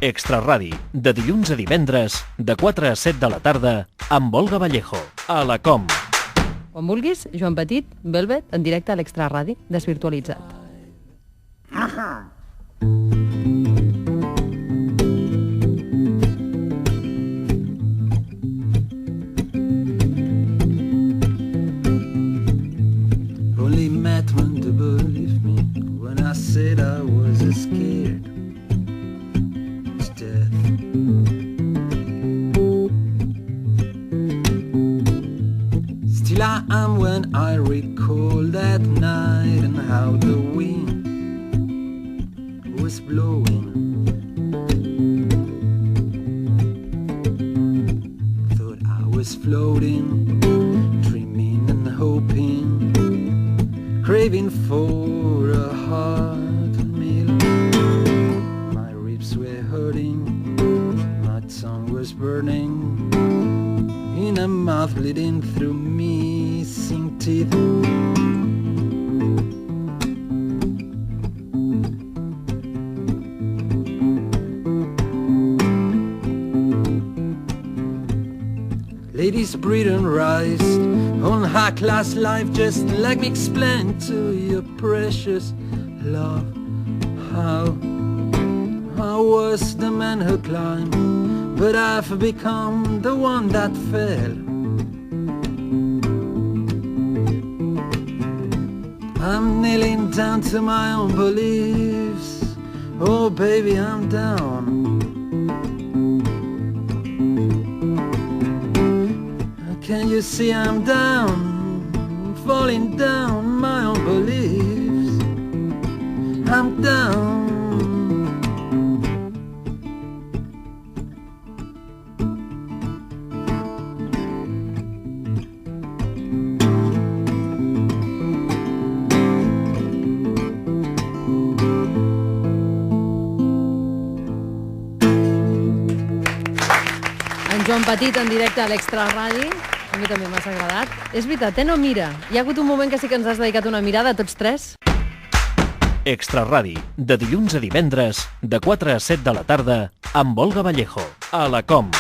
Extraradi, de dilluns a divendres, de 4 a 7 de la tarda, amb Olga Vallejo, a la COM. Quan vulguis, Joan Petit, Velvet, en directe a l'Extraradi, desvirtualitzat. Only met one to believe me when I said I was scared. It's death. Still I am when I recall that night and how the wind was blowing. Thought I was floating, dreaming and hoping, craving for a hot meal. My ribs were hurting, my tongue was burning, in a mouth bleeding through missing teeth. Ladies breathe and rise on high-class life. Just let me explain to you, precious love, how I was the man who climbed, but I've become the one that fell. I'm kneeling down to my own beliefs. Oh baby, I'm down. Can you see I'm down, falling down my own beliefs? I'm down. En Joan Petit en directe a l'Extraradi. A mi també m'ha agradat. És veritat, no mira. Hi ha hagut un moment que sí que ens has dedicat una mirada, tots tres. Extraradi, de dilluns a divendres, de 4 a 7 de la tarda, amb Olga Vallejo, a la COM.